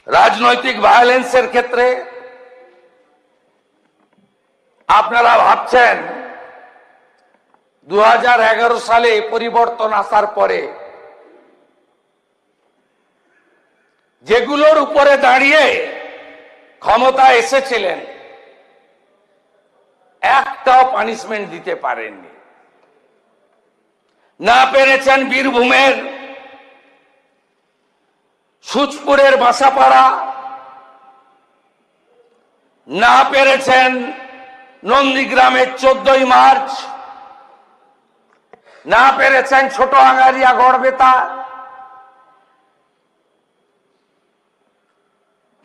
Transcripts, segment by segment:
রাজনৈতিক ভায়োলেন্সের ক্ষেত্রে আপনারা ভাবছেন 2011 সালে পরিবর্তন আসার পরে যেগুলোর উপরে দাঁড়িয়ে ক্ষমতা এসেছিলেন একটাও পানিশমেন্ট দিতে পারেননি। না পেরেছেন বীরভূমের সুচপুরের বাসাপাড়া, না পেরেছেন নন্দীগ্রামের 14ই মার্চ, না পেরেছেন ছোট আঙ্গারিয়া গড়বেতা,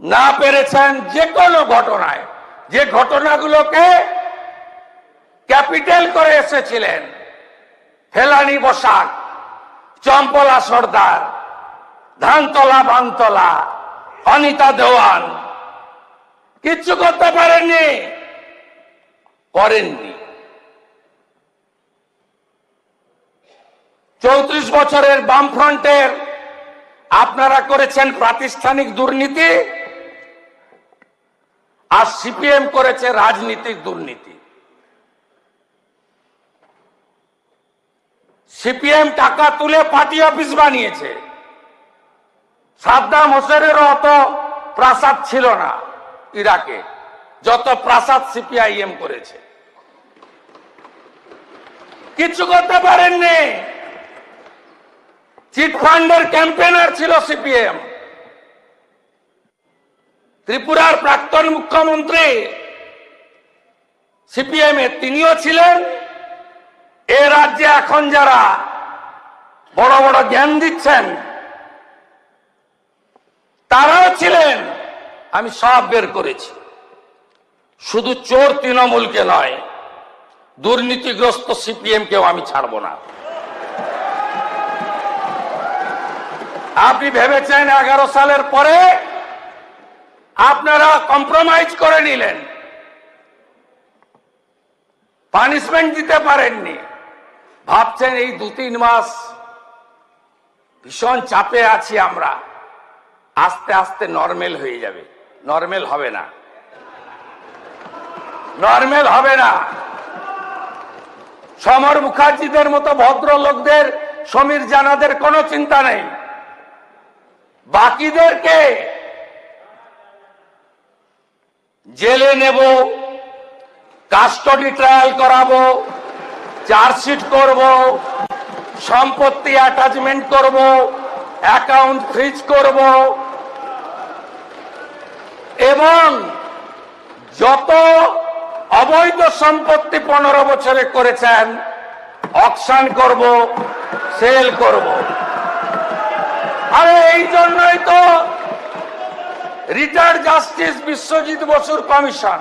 না পেরেছেন যে কোনো ঘটনায়, যে ঘটনাগুলোকে ক্যাপিটাল করে এসেছিলেন ফেলানি বসাক, চম্পলা সর্দার, ধানতলা বানতলা, অনিতা দেওয়ান, কিচ্ছু করতে পারেননি, করেননি। 34 বছরের বামফ্রন্টের আপনারা করেছেন প্রাতিষ্ঠানিক দুর্নীতি, আর সিপিএম করেছে রাজনীতিক দুর্নীতি। সিপিএম টাকা তুলে পার্টি অফিস বানিয়েছে। সাদ্দাম হোসেনেরও অত প্রাসাদ ছিল না ইরাকে, যত প্রাসাদ সিপিআইএম করেছে। কিছু করতে পারেননি। চিটফান্ডের ক্যাম্পেনার ছিল সিপিএম। ত্রিপুরার প্রাক্তন মুখ্যমন্ত্রী সিপিএম এর, তিনিও ছিলেন। এ রাজ্যে এখন যারা বড় বড় জ্ঞান দিচ্ছেন তারাও ছিলেন। আমি সব বের করেছি। শুধু চোর তৃণমূলকে নয়, দুর্নীতিগ্রস্ত সিপিএম কেও আমি ছাড়ব না। আপনি ভেবেছেন 11 সালের পরে আপনারা কম্প্রোমাইজ করে নিলেন, পানিশমেন্ট দিতে পারেননি। ভাবছেন এই 2-3 মাস ভীষণ চাপে আছি আমরা, আস্তে আস্তে নরমাল হয়ে যাবে। নরমাল হবে না, নরমাল হবে না। সমর মুখার্জিদের মতো ভদ্রলোকদের, সমীর জানাদের কোনো চিন্তা নেই। বাকিদেরকে জেলে নেব, কাস্টডি ট্রায়াল করাবো, চার্জশিট করব, সম্পত্তি অ্যাটাচমেন্ট করব, অ্যাকাউন্ট ফ্রিজ করব, এবং যত অবৈধ সম্পত্তি 15 বছরে করেছেন অকশন করব, সেল করব। আরে এই জন্যই তো রিটায়ার্ড জাস্টিস বিশ্বজিৎ বসুর কমিশন,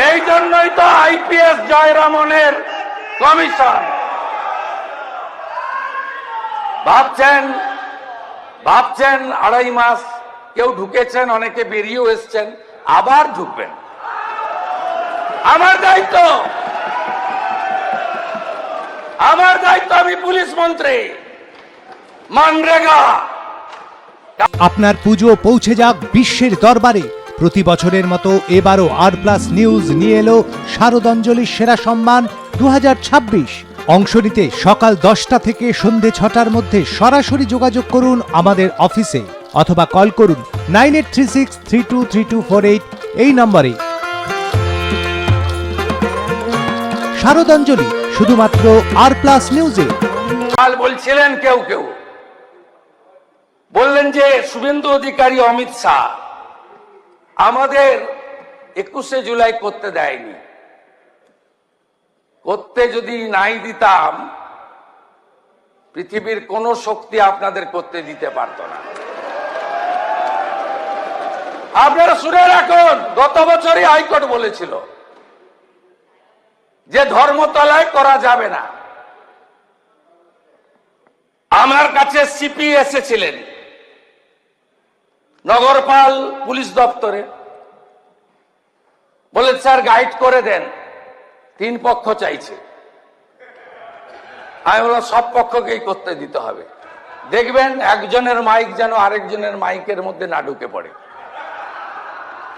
এই জন্যই তো আইপিএস জয়রামনের কমিশন। ভাবছেন 2.5 মাস কেউ ঢুকেছেন, অনেকে বেরিয়েও এসছেন, আবার ঢুকবেন। আমার দায়িত্ব, আমার দায়িত্ব, আমি পুলিশ মন্ত্রী। মানরেগা, আপনার পুজো পৌঁছে যাক বিশ্বের দরবারে। প্রতি বছরের মতো এবারও আর+ নিউজ নিয়ে এলো শারদাঞ্জলির সেরা সম্মান 2026। অংশ নিতে সকাল 10টা থেকে সন্ধে 6টার মধ্যে সরাসরি যোগাযোগ করুন আমাদের অফিসে, অথবা কল করুন 9836323248 এই নম্বরে। শারদাঞ্জলি শুধুমাত্র আর+ নিউজে। কাল বলছিলেন কেউ কেউ, বললেন যে শুভেন্দু অধিকারী, অমিত শাহ আমাদের 21শে জুলাই করতে দেয়নি। করতে যদি নাই দিতাম, পৃথিবীর কোন শক্তি আপনাদের করতে দিতে পারত না। আপনারা শুনে রাখুন, গত বছরই হাইকোর্ট বলেছিল যে ধর্মতলায় করা যাবে না। আমার কাছে সিপি এসেছিলেন নগরপাল পুলিশ দপ্তরে, বলে স্যার গাইড করে দেন, 3 পক্ষ চাইছে। আমি বললাম সব পক্ষকেই করতে দিতে হবে। দেখবেন একজনের মাইক যেন আরেকজনের মাইকের মধ্যে না ঢুকে পড়ে।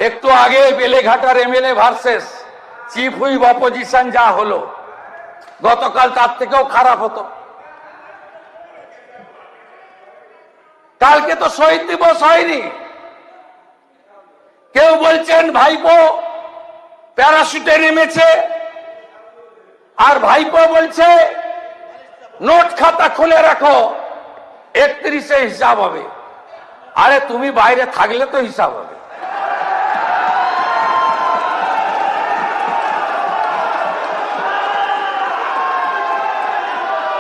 একটু আগে বেলেঘাটার MLA versus chief whip opposition যা হলো, গতকাল তার থেকেও খারাপ হতো। কালকে তো শহীদ দিবস হয়নি, কেউ বলছেন ভাইপো প্যারাশুটে নেমেছে, আর ভাইপো বলছে নোট খাতা খুলে রাখো 31-এ হিসাব হবে। আরে তুমি বাইরে থাকলে তো হিসাব হবে।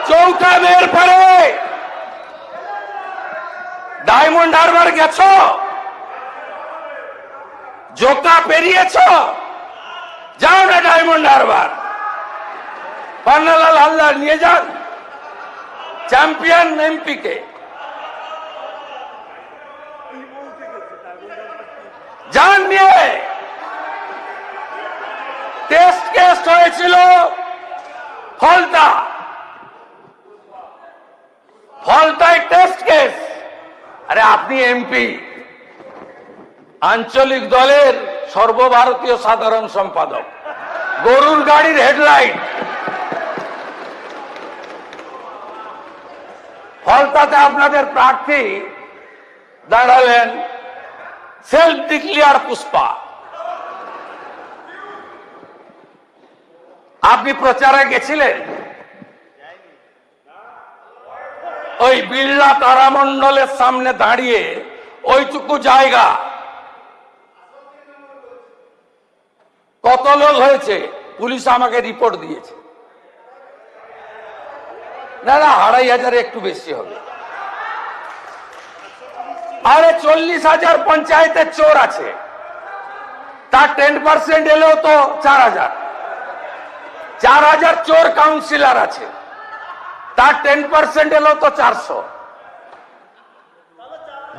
চৌঠা মেয়ের পরে ডায়মন্ড হারবার গেছ, জোকা পেরিয়েছ, যাও না ডায়মন্ড হারবার, পান্নালাল হালদার নিয়ে যান চ্যাম্পিয়ন এমপি কে, যান নিয়ে। টেস্ট কেস হয়েছিল ফলতায় টেস্ট কেস। আরে আপনি এমপি, আঞ্চলিক দলের সর্বভারতীয় সাধারণ সম্পাদক, গরুর গাড়ির হেডলাইট। ফলতাতে আপনাদের প্রার্থী দাঁড়ালেন সেলফ ডিক্লেয়ার পুষ্পা। আপনি প্রচারে গেছিলেন, ওই বিড়লা তারামণ্ডলের সামনে দাঁড়িয়ে ওইটুকু জায়গা কত লোক হয়েছে পুলিশ আমাকে রিপোর্ট দিয়েছে। না 2500 একটু বেশি হবে। আরে 40,000 পঞ্চায়েতের চোর আছে, তার 10% এলেও তো 4000 চোর কাউন্সিলর আছে, তার 10% এলেও তো 400।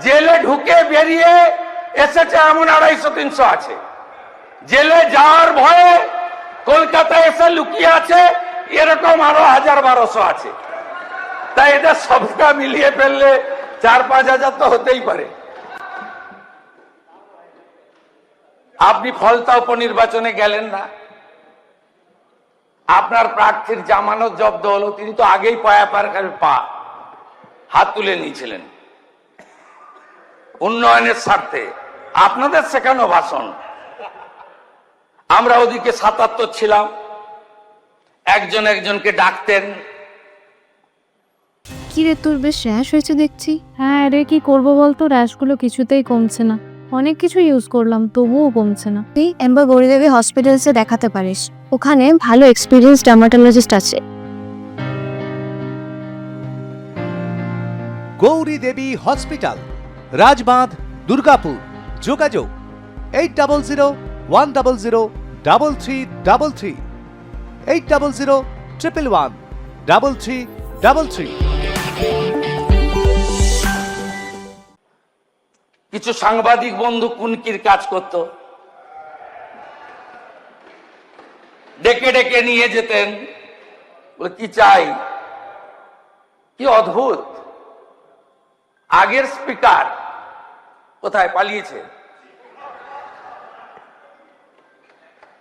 জেলে ঢুকে বেরিয়ে এসেছে এমন 250-300 আছে। জেলে যাওয়ার ভয়ে কলকাতায় এসে লুকিয়ে আছে এরকম আরো 1000-1200 আছে। তাই এদের সবটা মিলিয়ে ফেললে 4-5 তো হতেই পারে। আপনি ফলতা উপনির্বাচনে গেলেন না, আপনার প্রার্থীর জামানত জব্দ হলো, তিনি তো আগেই হাত তুলে নিয়েছিলেন উন্নয়নের স্বার্থে। আপনাদের শেখানো ভাষণ, আমরা ওদিকে 77 ছিলাম, একজন একজনকে ডাকতেন। কি রে, তোর বেশ র্যাশ হয়েছে দেখছি। হ্যাঁ রে, কি করবো বলতো, র্যাশগুলো কিছুতেই কমছে না। অনেক কিছু ইউজ করলাম তবুও কমছে না। তুই এম্বার গৌরীদেবী হসপিটালসে দেখাতে পারিস, ওখানে ভালো এক্সপিরিয়েন্স ডার্মাটোলজিস্ট আছে। গৌরী দেবী হসপিটাল, রাজবাঁধ, দুর্গাপুর। যোগাযোগ 8001003333, 8001113333। কিছু সাংবাদিক বন্ধু কুনকির কাজ করত, ডেকে ডেকে নিয়ে যেতেন, বলে কি চাই। কি অদ্ভুত, আগের স্পিকার কোথায় পালিয়েছে।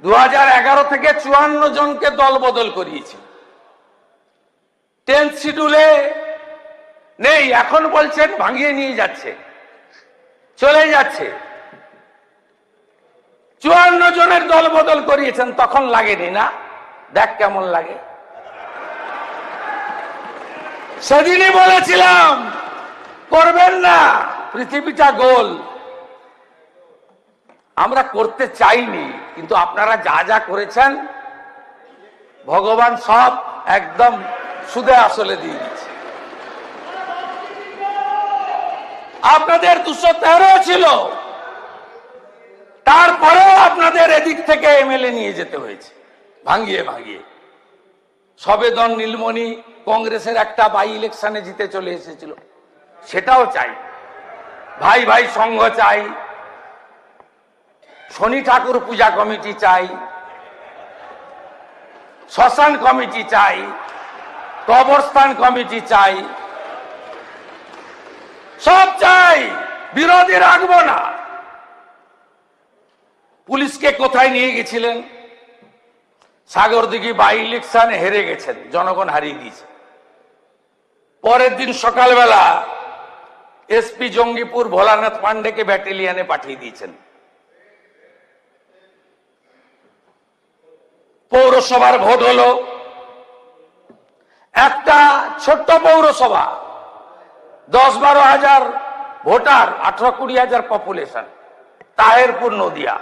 2011 থেকে 54 জনকে দল বদল করিয়েছে। 10th শিডিউলে নেই, এখন বলছেন ভাঙিয়ে নিয়ে যাচ্ছে, চলে যাচ্ছে। 54 জনের দল বদল করিয়েছেন, তখন লাগেনি না? দেখ কেমন লাগে। সেদিনই বলেছিলাম করবেন না, পৃথিবীটা গোল। আমরা করতে চাইনি, কিন্তু আপনারা যা যা করেছেন ভগবান সব একদম সুদে আসলে দিয়ে দিচ্ছে। আপনাদের 213 ছিল, তারপরেও আপনাদের এদিক থেকে এমএলএ নিয়ে যেতে হয়েছে ভাঙিয়ে ভাঙিয়ে। সবেদন নীলমণি কংগ্রেসের একটা বাই ইলেকশনে জিতে চলে এসেছিল, সেটাও চাই। ভাই ভাই সংঘ চাই, শনি ঠাকুর পূজা কমিটি চাই, শ্মশান কমিটি চাই, কবরস্থান কমিটি চাই, সব চাই, বিরোধী রাখবো না। পুলিশকে কোথায় নিয়ে গেছিলেন? সাগরদিঘি বাই ইলেকশনে হেরে গেছেন, জনগণ হারিয়ে দিয়েছে। পরের দিন সকালবেলা এসপি জঙ্গিপুর ভোলানাথ পান্ডেকে ব্যাটালিয়নে পাঠিয়ে দিয়েছেন। পৌরসভার ভোট হলো, একটা ছোট্ট পৌরসভা, 10-12 হাজার ভোটার, 18-20 হাজার পপুলেশন, তাহেরপুর নদিয়া,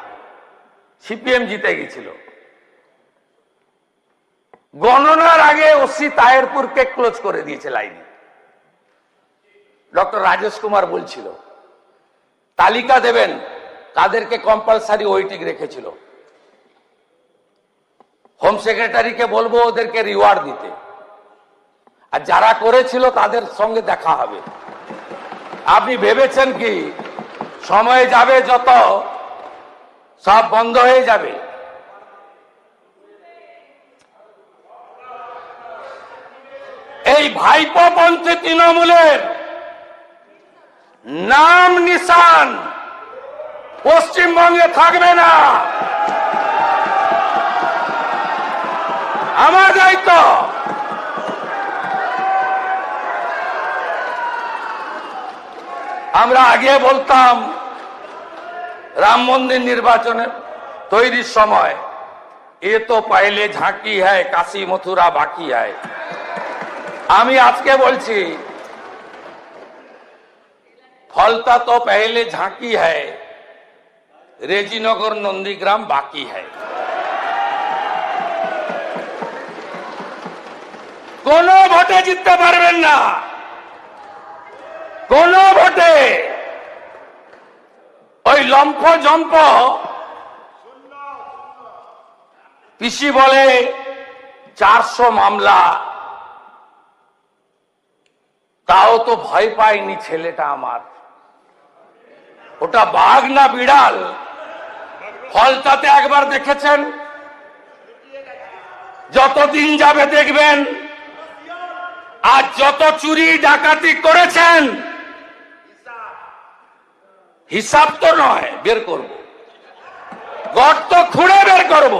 সিপিএম জিতে গেছিল। গণনার আগে ওসি তাহেরপুরকে ক্লোজ করে দিয়েছে লাইনে। ডক্টর রাজেশ কুমার বলছিল তালিকা দেবেন, কাদেরকে কম্পালসারি ওয়েটিং রেখেছিল। হোম সেক্রেটারিকে বলবো ওদেরকে রিওয়ার্ড দিতে, আর যারা করেছিল তাদের সঙ্গে দেখা হবে। আপনি ভেবেছেন কি সময় যাবে যত সব বন্ধ হয়ে যাবে? এই ভাইপোপন্থী তৃণমূলের নাম নিশান পশ্চিমবঙ্গে থাকবে না। আমার দায়িত্ব। আমরা আগে বলতাম রাম মন্দির নির্বাচনে তৈরির সময়, এ তো পহলে ঝাঁকি হ্যায়, কাশী মথুরা বাকি হ্যায়। আমি আজকে বলছি ফলতা তো পহলে ঝাঁকি হ্যায়, রেজিনগর নন্দীগ্রাম বাকি হ্যায়। কোন ভোটে জিততে পারবেন না, কোন ভোটে। ওই লম্ফ জম্প পিসি বলে 400 মামলা, তাও তো ভয় পায়নি ছেলেটা আমার। ওটা বাঘ না বিড়াল? ফলতাতে একবার দেখেছেন, যতদিন যাবে দেখবেন। আর যত চুরি ডাকাতি করেছেন হিসাব তো নয়, বের করব, গর্ত খুঁড়ে বের করব।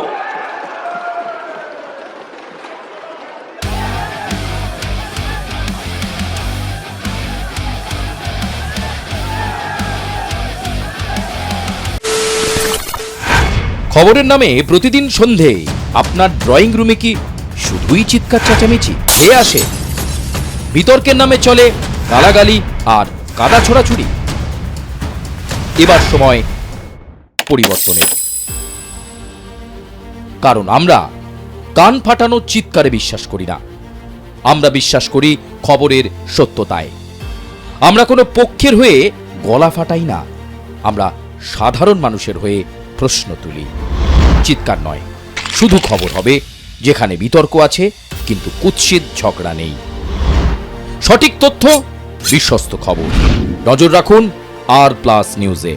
খবরের নামে প্রতিদিন সন্ধে আপনার ড্রয়িং রুমে কি শুধুই চিৎকার চেঁচামেচি হে আসে? বিতর্কের নামে চলে গালাগালি আর কাদা ছোড়াছুড়ি। এবার সময় পরিবর্তনের, কারণ আমরা কান ফাটানো চিৎকারে বিশ্বাস করি না। আমরা বিশ্বাস করি খবরের সত্যতায়। আমরা কোনো পক্ষের হয়ে গলা ফাটাই না, আমরা সাধারণ মানুষের হয়ে প্রশ্ন তুলি। চিৎকার নয়, শুধু খবর হবে যেখানে বিতর্ক আছে কিন্তু কুৎসিত ঝগড়া নেই। সঠিক তথ্য, বিশ্বস্ত খবর। নজর রাখুন আর প্লাস নিউজে।